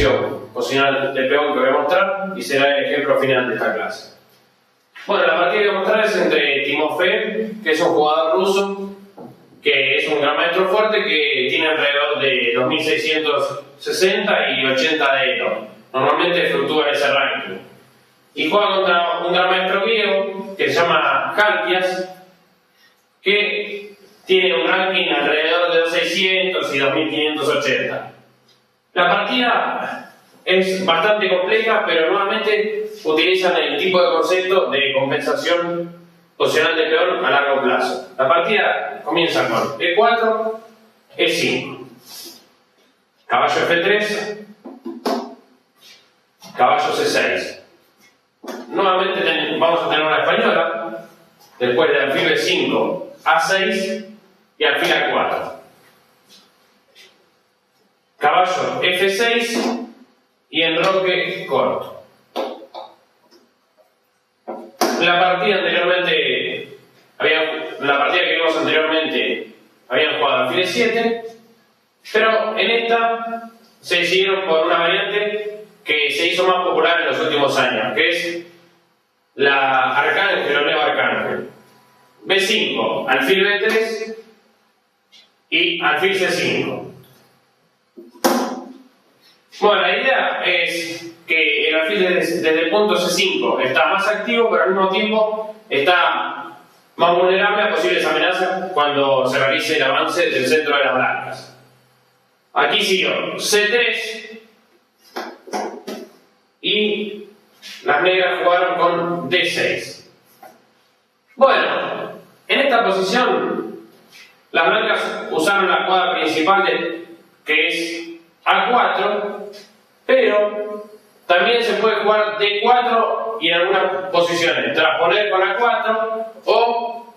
inicio posicional de peón que voy a mostrar y será el ejemplo final de esta clase. Bueno, la partida que voy a mostrar es entre Timofey, que es un jugador ruso, que es un gran maestro fuerte que tiene alrededor de 2660 y 80 de elo. Normalmente fluctúa en ese ranking. Y juega contra un gran maestro griego que se llama Chalkias, que tiene un ranking alrededor de 2600 y 2580. La partida es bastante compleja, pero nuevamente utilizan el tipo de concepto de compensación posicional de peón a largo plazo. La partida comienza con E4, E5, caballo F3, caballo C6. Nuevamente vamos a tener una española, después de alfil B5, A6 y alfil A4. Caballo F6 y enroque corto. La partida que vimos anteriormente habían jugado alfil E7, pero en esta se decidieron por una variante que se hizo más popular en los últimos años, que es la arcángel o neo-arcángel. B5, alfil B3 y alfil C5. Bueno, la idea es que el alfil desde el punto C5 está más activo, pero al mismo tiempo está más vulnerable a posibles amenazas cuando se realice el avance del centro de las blancas. Aquí siguió C3 y las negras jugaron con D6. Bueno, en esta posición las blancas usaron la jugada principal que es A4, pero también se puede jugar D4 y en algunas posiciones trasponer con A4 o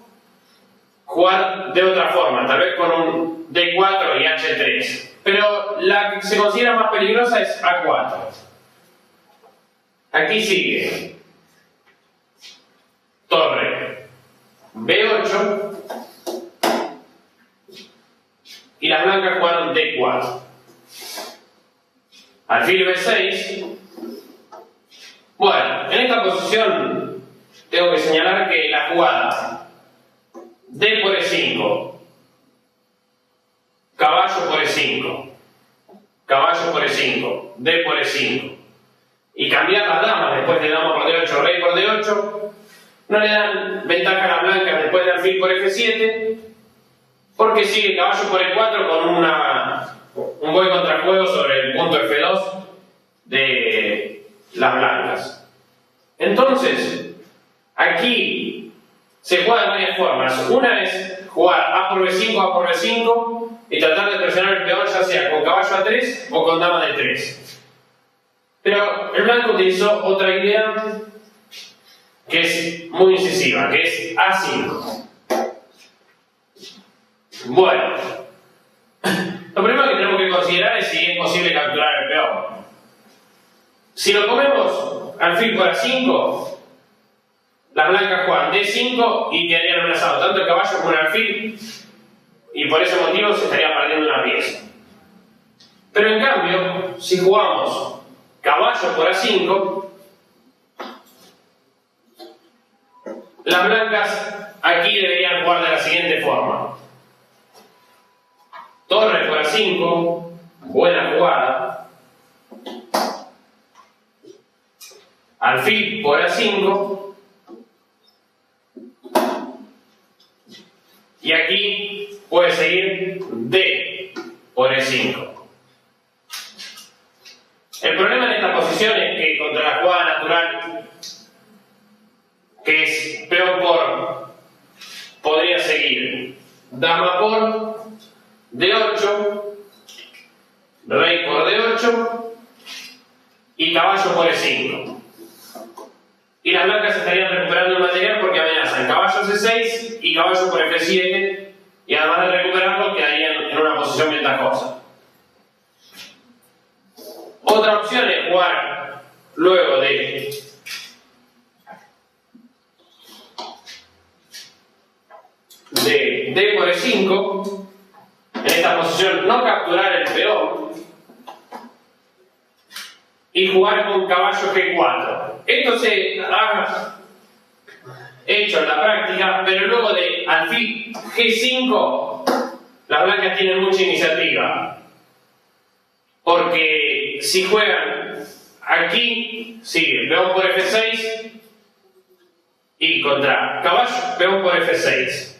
jugar de otra forma, tal vez con un D4 y H3, pero la que se considera más peligrosa es A4. Aquí sigue torre B8 y las blancas jugaron D4. Alfil B6. Bueno, en esta posición tengo que señalar que la jugada D por E5, caballo por E5, caballo por E5, D por E5 y cambiar las damas después de dama por D8, rey por D8 no le dan ventaja a la blanca después de alfil por F7, porque sigue caballo por E4 con un buen contrajuego sobre el punto F2 de las blancas. Entonces, aquí se juega de varias formas. Una es jugar A por B5, A por B5 y tratar de presionar el peón ya sea con caballo A3 o con dama D3. Pero el blanco utilizó otra idea que es muy incisiva, que es A5. Bueno, lo primero que tenemos que considerar es si es posible capturar el peón. Si lo comemos alfil por A5, las blancas juegan D5 y quedarían amenazados tanto el caballo como el alfil, y por ese motivo se estaría perdiendo una pieza. Pero en cambio, si jugamos caballo por A5, las blancas aquí deberían jugar de la siguiente forma: torre por A5, buena jugada, alfil por A5, y aquí puede seguir D por E5. El problema en esta posición es que contra la jugada natural, que es peón por, podría seguir dama por D8, rey por D8 y caballo por E5. Y las blancas estarían recuperando el material porque amenazan caballo C6 y caballo por F7, y además de recuperarlo quedarían en una posición ventajosa. Otra opción es jugar luego de D por E5, en esta posición no capturar el peón y jugar con caballo G4. Esto se ha hecho en la práctica, pero luego de alfil G5, las blancas tienen mucha iniciativa. Porque si juegan aquí, sigue peón por F6 y contra caballo, peón por F6.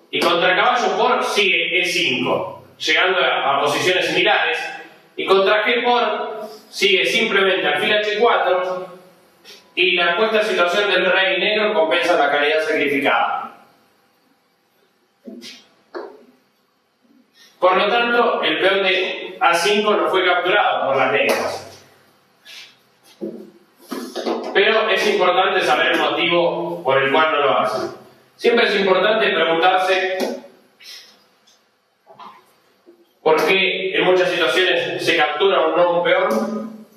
Y contra caballo por sigue E5, llegando a posiciones similares. Y contra G por sigue simplemente alfil H4 y la puesta en situación del rey negro compensa la calidad sacrificada. Por lo tanto, el peón de A5 no fue capturado por las negras. Pero es importante saber el motivo por el cual no lo hacen. Siempre es importante preguntarse por qué en muchas situaciones se captura o no un peón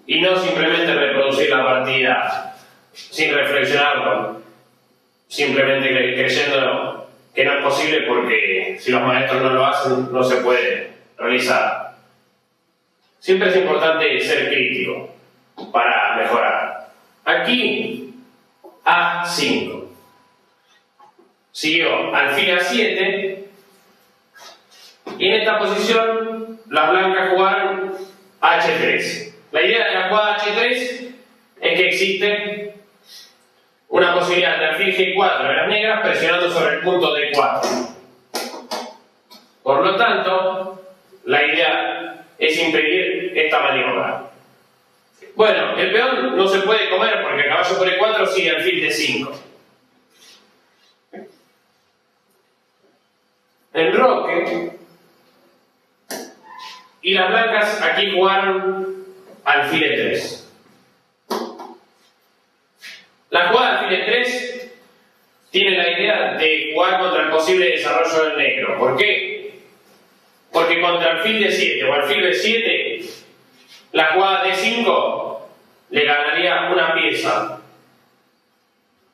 y no simplemente reproducir la partida sin reflexionarlo, simplemente creyendo que no es posible porque si los maestros no lo hacen no se puede realizar. Siempre es importante ser crítico para mejorar. Aquí A5 siguió alfil A7 y en esta posición las blancas jugaron H3. La idea de la jugada H3 es que existe una posibilidad de alfil G4 de las negras presionando sobre el punto D4. Por lo tanto, la idea es impedir esta maniobra. Bueno, el peón no se puede comer porque caballo por E4 sigue alfil D5. Enroque. Y las blancas aquí jugaron alfil E3. La jugada alfil E3 tiene la idea de jugar contra el posible desarrollo del negro. ¿Por qué? Porque contra alfil D7 o alfil B7, la jugada D5 le ganaría una pieza.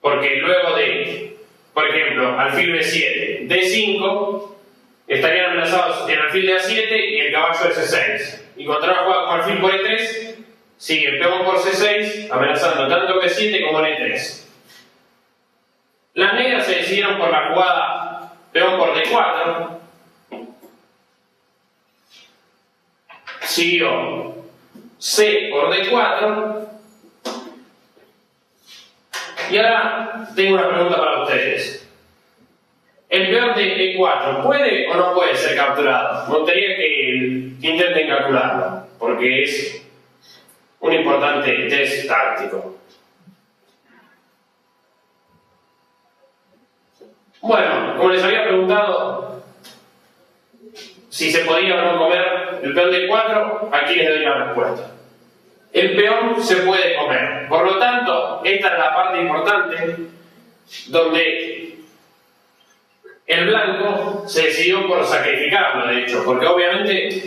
Porque luego de, por ejemplo, alfil B7, D5, estarían amenazados el alfil de A7 y el caballo de C6. Y contra la jugada con alfil por E3, sigue el peón por C6, amenazando tanto B7 como el E3. Las negras se decidieron por la jugada peón por D4. Siguió C por D4. Y ahora tengo una pregunta para ustedes. ¿El peón de E4 puede o no puede ser capturado? Me gustaría que intenten calcularlo, porque es un importante test táctico. Bueno, como les había preguntado si se podía o no comer el peón de E4, aquí les doy la respuesta. El peón se puede comer. Por lo tanto, esta es la parte importante donde el blanco se decidió por sacrificarlo, de hecho, porque obviamente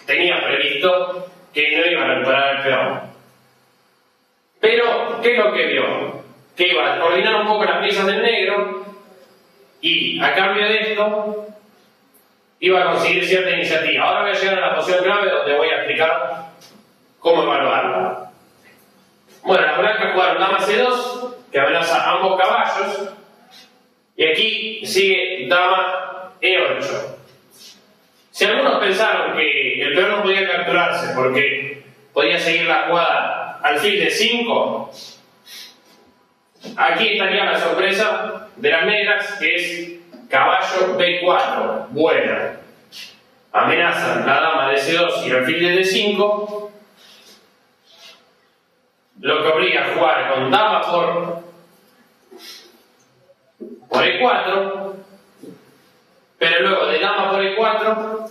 tenía previsto que no iba a recuperar el peón. Pero, ¿qué es lo que vio? Que iba a coordinar un poco las piezas del negro y, a cambio de esto, iba a conseguir cierta iniciativa. Ahora voy a llegar a la posición clave donde voy a explicar cómo evaluarla. Bueno, las blancas jugaron dama C2, que amenaza a ambos caballos, y aquí sigue dama E8. Si algunos pensaron que el peón no podía capturarse porque podía seguir la jugada alfil de 5, aquí estaría la sorpresa de las negras, que es caballo B4. Buena. Amenazan la dama de C2 y el alfil de D5, lo que obliga a jugar con dama por E4, pero luego de dama por E4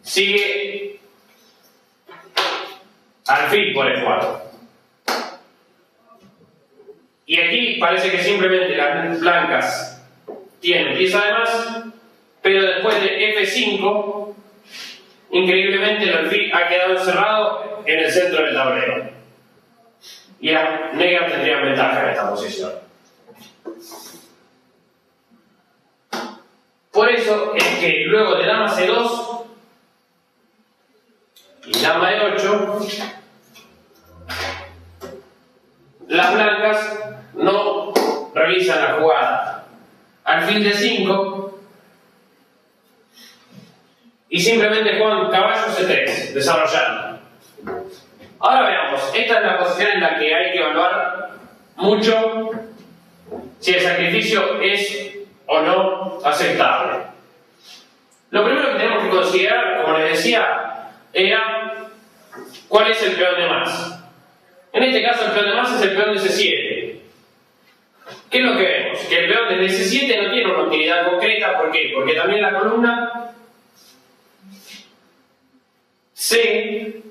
sigue alfil por E4. Y aquí parece que simplemente las blancas tienen pieza de más, pero después de F5, increíblemente el alfil ha quedado encerrado en el centro del tablero. Y las negras tendrían ventaja en esta posición. Por eso es que luego de dama C2, realizan la jugada alfil de 5 y simplemente juegan caballo C3, desarrollando. Ahora veamos, esta es la posición en la que hay que evaluar mucho si el sacrificio es o no aceptable. Lo primero que tenemos que considerar, como les decía, era cuál es el peón de más. En este caso el peón de más es el peón de C7. ¿Qué es lo que vemos? Que el peón de C7 no tiene una utilidad concreta. ¿Por qué? Porque también la columna C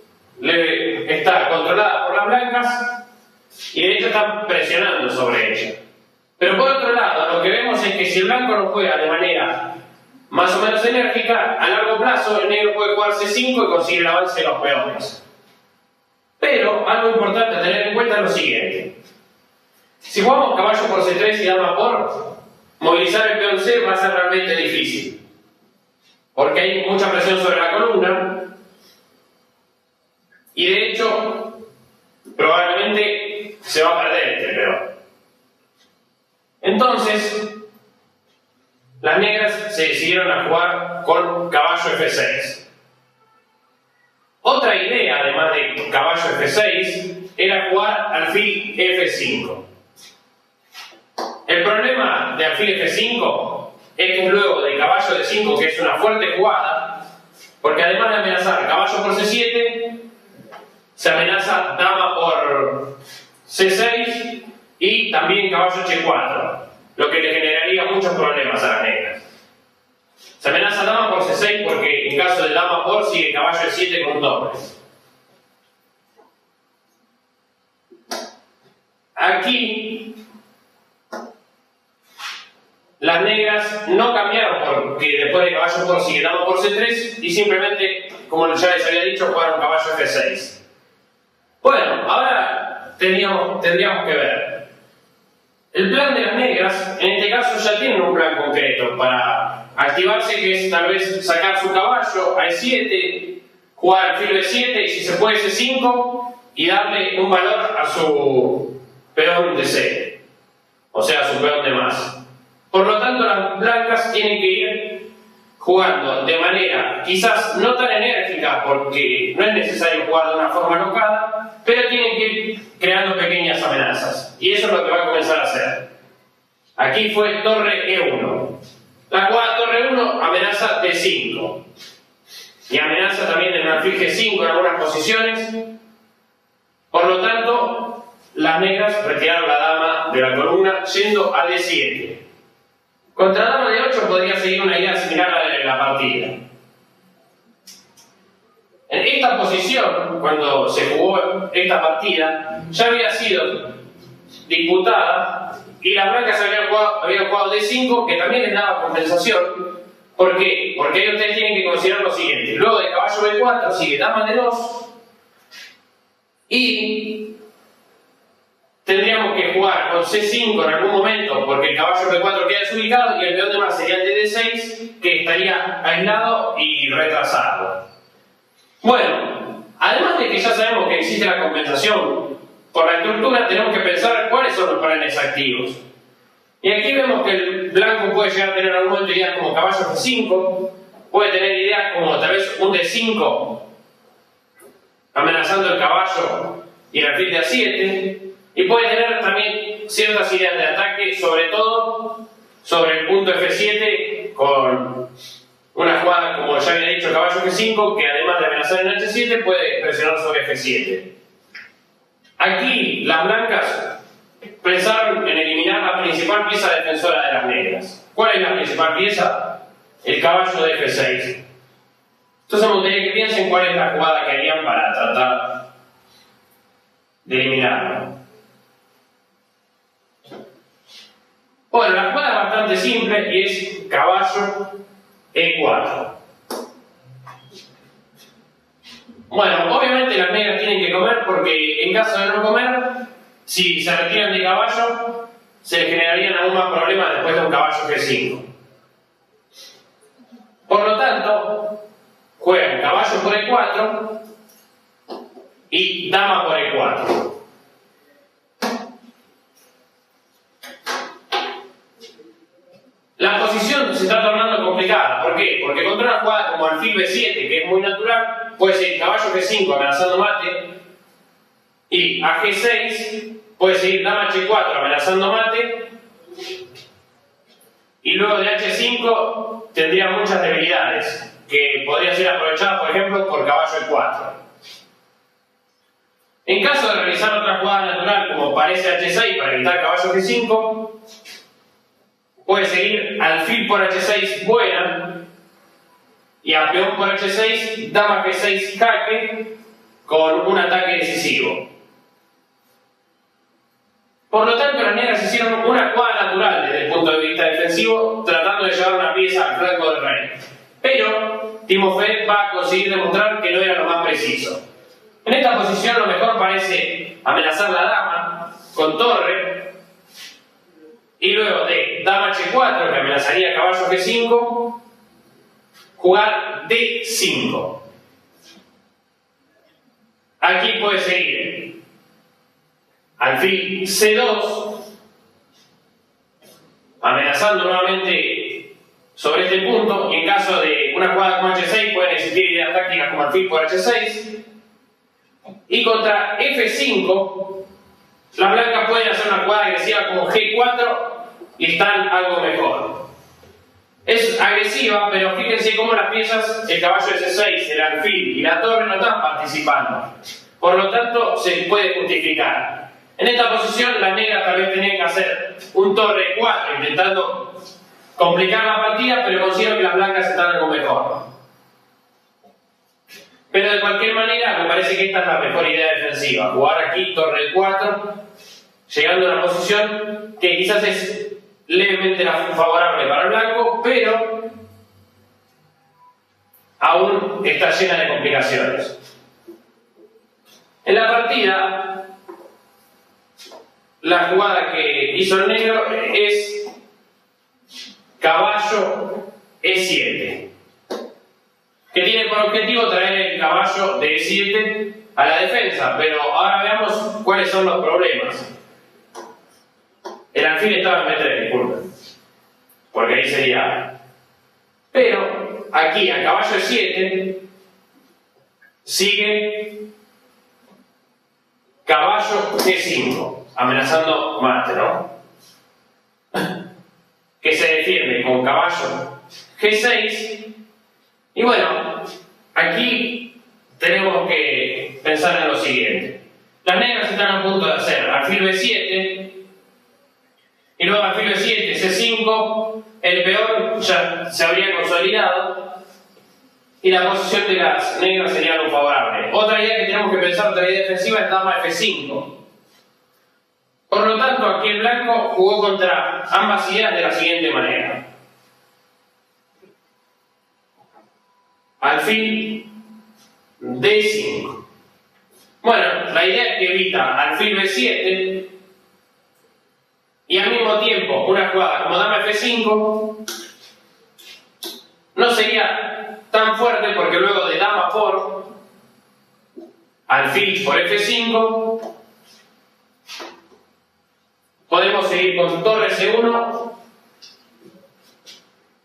está controlada por las blancas y de hecho están presionando sobre ella. Pero por otro lado, lo que vemos es que si el blanco no juega de manera más o menos enérgica, a largo plazo el negro puede jugar C5 y conseguir el avance de los peones. Pero algo importante a tener en cuenta es lo siguiente. Si jugamos caballo por C3 y dama por, movilizar el peón C va a ser realmente difícil. Porque hay mucha presión sobre la columna y de hecho probablemente se va a perder este peón. Entonces, las negras se decidieron a jugar con caballo F6. Otra idea, además de caballo F6, era jugar alfil F5. El problema de alfil F5 es que luego de caballo D5, que es una fuerte jugada, porque además de amenazar caballo por C7, se amenaza dama por C6 y también caballo H4, lo que le generaría muchos problemas a las negras. Se amenaza dama por C6 porque en caso de dama por sigue caballo E7 con dobles. Aquí las negras no cambiaron porque después de caballo por sigue dama por C3 y simplemente, como ya les había dicho, jugaron caballo F6. Bueno, ahora tendríamos que ver. El plan de las negras, en este caso ya tienen un plan concreto para activarse, que es tal vez sacar su caballo a E7, jugar alfil B7 y si se puede C5 y darle un valor a su peón de C, o sea, a su peón de más. Por lo tanto, las blancas tienen que ir jugando de manera quizás no tan enérgica porque no es necesario jugar de una forma locada, pero tienen que ir creando pequeñas amenazas y eso es lo que va a comenzar a hacer. Aquí fue torre E1. La jugada torre 1 amenaza D5 y amenaza también en alfil G5 en algunas posiciones. Por lo tanto, las negras retiraron la dama de la columna yendo a D7. Contra dama de 8 podría seguir una idea similar a la de la partida. En esta posición, cuando se jugó esta partida, ya había sido disputada y las blancas habían jugado D5, que también les daba compensación. ¿Por qué? Porque ahí ustedes tienen que considerar lo siguiente. Luego de caballo B4 sigue dama de 2 y tendríamos que jugar con C5 en algún momento porque el caballo B4 queda desubicado y el peón de más sería el de D6 que estaría aislado y retrasado. Bueno, además de que ya sabemos que existe la compensación por la estructura, tenemos que pensar cuáles son los planes activos. Y aquí vemos que el blanco puede llegar a tener en algún momento ideas como caballo F5, puede tener ideas como tal vez un D5 amenazando el caballo y el alfil de A7, y puede tener también ciertas ideas de ataque, sobre todo sobre el punto F7 con una jugada como ya había dicho caballo G5 que además de amenazar en H7 puede presionar sobre F7. Aquí las blancas pensaron en eliminar la principal pieza defensora de las negras. ¿Cuál es la principal pieza? El caballo de F6. Entonces me gustaría que piensen cuál es la jugada que harían para tratar de eliminarlo. Bueno, la jugada es bastante simple y es caballo E4. Bueno, obviamente las negras tienen que comer porque en caso de no comer, si se retiran de caballo, se les generarían aún más problemas después de un caballo G5. Por lo tanto, juegan caballo por E4 y dama por E4. la posición se está tornando complicada. ¿Por qué? Porque contra una jugada como alfil B7, que es muy natural, puede ser caballo G5 amenazando mate, y a G6 puede seguir dama H4 amenazando mate, y luego de H5 tendría muchas debilidades que podrían ser aprovechadas, por ejemplo, por caballo E4. En caso de realizar otra jugada natural como parece H6 para evitar caballo G5, puede seguir alfil por H6 buena y a peón por H6, dama G6 jaque con un ataque decisivo. Por lo tanto, las negras hicieron una jugada natural desde el punto de vista defensivo, tratando de llevar una pieza al flanco del rey. Pero Timofey va a conseguir demostrar que no era lo más preciso. En esta posición lo mejor parece amenazar la dama con torre, y luego de dama H4, que amenazaría caballo G5, jugar D5. Aquí puede seguir alfil C2, amenazando nuevamente sobre este punto, y en caso de una jugada con H6 pueden existir ideas tácticas como alfil por H6, y contra F5 las blancas pueden hacer una jugada agresiva como G4 y están algo mejor. Es agresiva, pero fíjense cómo las piezas, el caballo S6, el alfil y la torre no están participando. Por lo tanto, se puede justificar. En esta posición, las negras tal vez tenían que hacer un torre 4 intentando complicar la partida, pero considero que las blancas están algo mejor. Pero de cualquier manera, me parece que esta es la mejor idea defensiva. Jugar aquí torre 4, llegando a una posición que quizás es levemente favorable para el blanco, pero aún está llena de complicaciones. En la partida, la jugada que hizo el negro es caballo E7, que tiene por objetivo traer el caballo de E7 a la defensa, pero ahora veamos cuáles son los problemas. El alfil estaba en B3, disculpen, porque ahí sería. Pero aquí a caballo E7 sigue caballo G5, amenazando mate, ¿no? Que se defiende con caballo G6. Y bueno, aquí tenemos que pensar en lo siguiente. Las negras están a punto de hacer alfil B7, y luego alfil B7, C5, el peón ya se habría consolidado, y la posición de las negras sería algo favorable. Otra idea que tenemos que pensar, otra idea defensiva, es dama F5. Por lo tanto, aquí el blanco jugó contra ambas ideas de la siguiente manera. Alfil D5. Bueno, la idea es que evita alfil B7 y al mismo tiempo una jugada como dama F5 no sería tan fuerte, porque luego de dama por alfil por F5 podemos seguir con torre C1,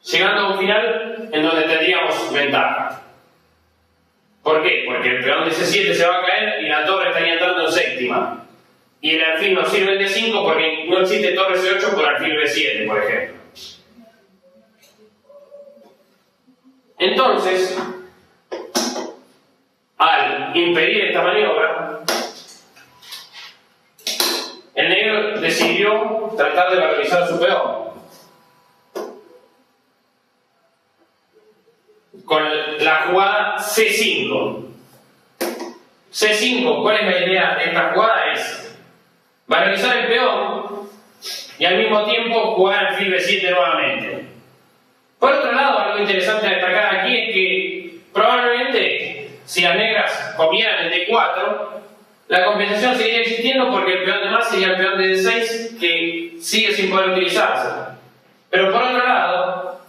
llegando a un final en donde tendríamos ventaja. ¿Por qué? Porque el peón de C7 se va a caer y la torre estaría entrando en séptima. Y el alfil nos sirve en D5 porque no existe torre C8 por alfil B7, por ejemplo. Entonces, al impedir esta maniobra, el negro decidió tratar de valorizar su peón con la jugada C5. C5, ¿cuál es la idea de esta jugada? Es valorizar el peón y al mismo tiempo jugar alfil B7 nuevamente. Por otro lado, algo interesante a destacar aquí es que probablemente si las negras comieran el D4, la compensación seguiría existiendo porque el peón de más sería el peón de D6, que sigue sin poder utilizarse. Pero por otro lado,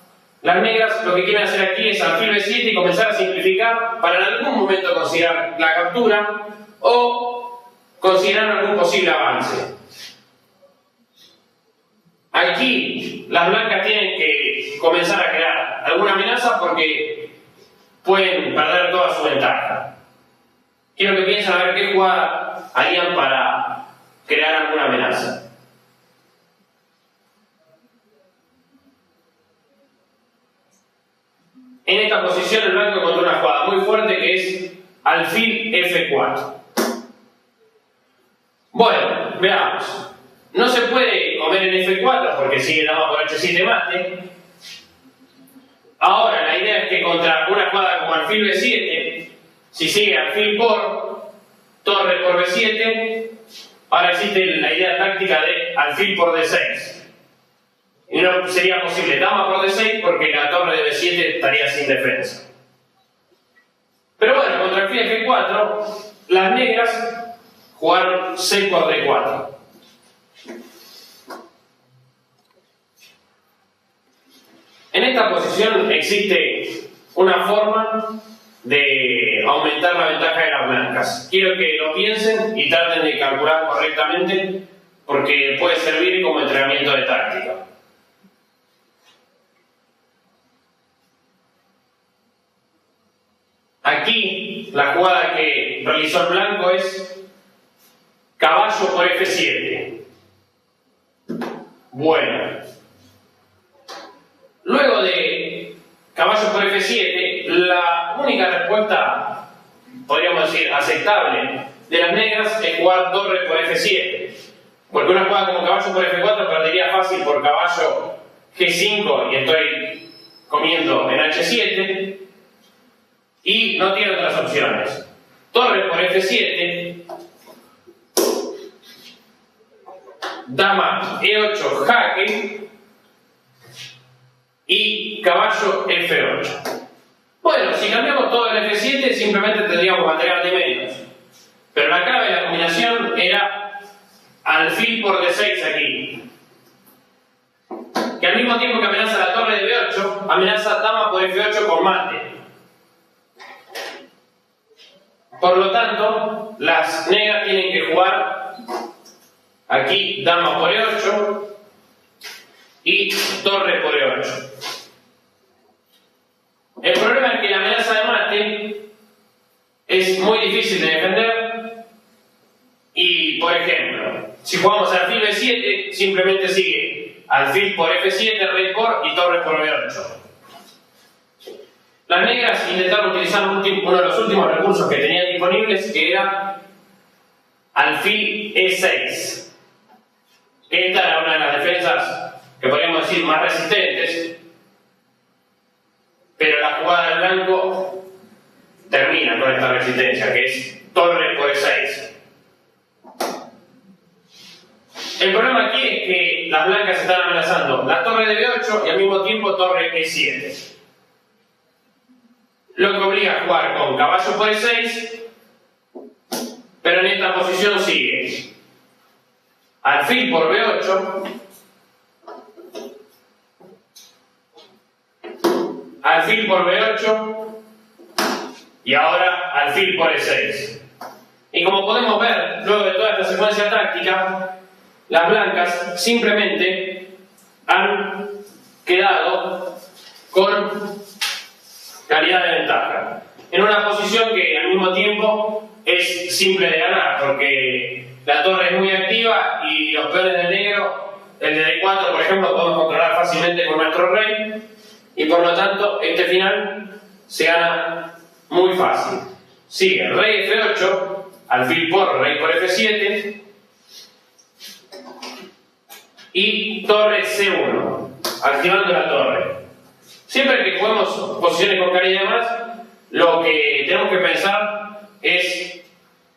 las negras lo que quieren hacer aquí es alfil B7 y comenzar a simplificar para en algún momento considerar la captura o considerar algún posible avance. Aquí las blancas tienen que comenzar a crear alguna amenaza porque pueden perder toda su ventaja. Quiero que piensen a ver qué jugada harían para crear alguna amenaza. En esta posición el blanco encontró una jugada muy fuerte que es alfil F4. Bueno, veamos. No se puede comer en F4 porque sigue dama por H7 mate. Ahora la idea es que contra una jugada como alfil B7, si sigue alfil por, torre por B7, ahora existe la idea táctica de alfil por D6. Y no sería posible dama por D6 porque la torre de B7 estaría sin defensa. Pero bueno, contra alfil F4, las negras jugaron C por D4. En esta posición existe una forma de aumentar la ventaja de las blancas. Quiero que lo piensen y traten de calcular correctamente porque puede servir como entrenamiento de táctica. Aquí la jugada que realizó el blanco es caballo por F7. Bueno. Luego de caballo por F7, la única respuesta, podríamos decir, aceptable de las negras es jugar torre por F7. Porque una jugada como caballo por F4 perdería fácil por caballo G5 y estoy comiendo en H7. Y no tiene otras opciones. Torre por F7, dama E8 jaque y caballo F8. Bueno, si cambiamos todo el F7 simplemente tendríamos material de menos. Pero la clave de la combinación era alfil por D6 aquí. Que al mismo tiempo que amenaza la torre de B8, amenaza dama por F8 con mate. Por lo tanto, las negras tienen que jugar aquí dama por E8 y torre por E8. El problema es que la amenaza de mate es muy difícil de defender y, por ejemplo, si jugamos alfil B7, simplemente sigue alfil por F7, rey por y torre por B8. Las negras intentaron utilizar uno de los últimos recursos que tenían disponibles, que era alfil E6. Esta era una de las defensas que podríamos decir más resistentes, pero la jugada del blanco termina con esta resistencia, que es torre por E6. El problema aquí es que las blancas están amenazando la torre de B8 y al mismo tiempo torre E7. Lo que obliga a jugar con caballo por E6, pero en esta posición sigue alfil por B8, alfil por B8 y ahora alfil por E6. Y como podemos ver, luego de toda esta secuencia táctica, las blancas simplemente han quedado con calidad de ventaja, en una posición que al mismo tiempo es simple de ganar, porque la torre es muy activa y los peones del negro, el de D4 por ejemplo, podemos controlar fácilmente con nuestro rey, y por lo tanto este final se gana muy fácil. Sigue rey F8, alfil por rey por F7 y torre C1, activando la torre. Siempre que juguemos posiciones con calidad y demás, lo que tenemos que pensar es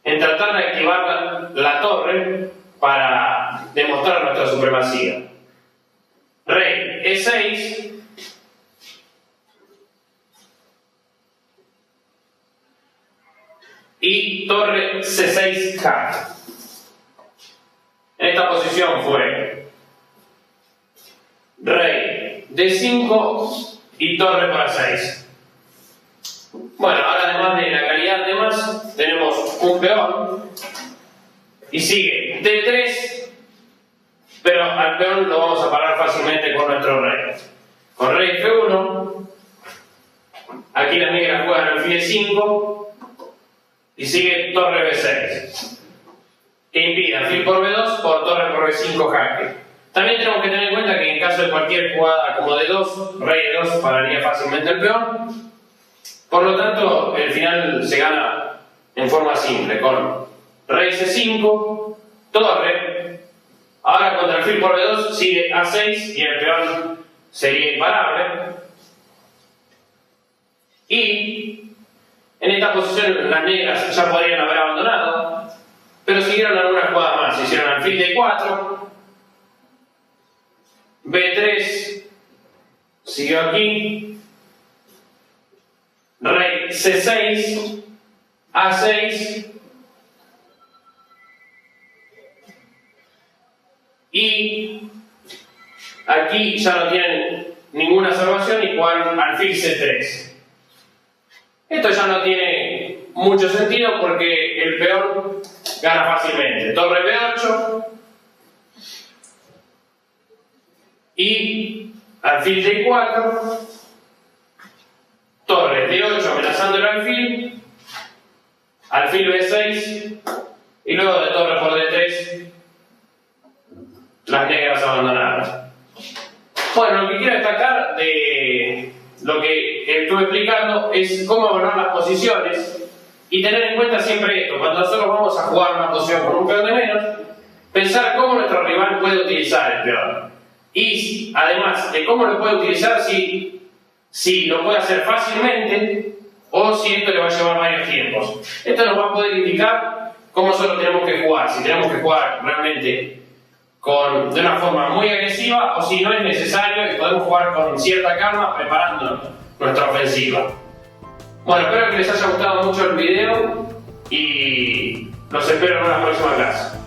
en tratar de activar la torre para demostrar nuestra supremacía. Rey E6 y torre C6 jaque. En esta posición fue rey D5 y torre por A6. Bueno, ahora además de la calidad de más, tenemos un peón y sigue D3, pero al peón lo vamos a parar fácilmente con nuestro rey. Con rey F1, aquí las negras juegan alfil E5 y sigue torre B6, que impide alfil por B2 por torre por B5 jaque. También tenemos que tener en cuenta que en caso de cualquier jugada como D2, rey E2 pararía fácilmente el peón. Por lo tanto, el final se gana en forma simple, con rey C5, torre. Ahora contra alfil por B2 sigue A6 y el peón sería imparable. Y en esta posición las negras ya podrían haber abandonado, pero siguieron algunas jugadas más. Hicieron alfil D4, B3, siguió aquí, rey C6, A6, y aquí ya no tienen ninguna salvación y juegan alfil C3. Esto ya no tiene mucho sentido porque el peón gana fácilmente. Torre B8 y alfil D4, torre D8 amenazando el alfil, alfil B6 y luego de torre por D3 las negras abandonaron. Bueno, lo que quiero destacar de lo que estuve explicando es cómo evaluar las posiciones y tener en cuenta siempre esto: cuando nosotros vamos a jugar una posición con un peón de menos, pensar cómo nuestro rival puede utilizar el peón y además de cómo lo puede utilizar, si lo puede hacer fácilmente o si esto le va a llevar varios tiempos. Esto nos va a poder indicar cómo nosotros tenemos que jugar, si tenemos que jugar realmente de una forma muy agresiva o si no es necesario y podemos jugar con cierta calma preparando nuestra ofensiva. Bueno, espero que les haya gustado mucho el video y los espero en una próxima clase.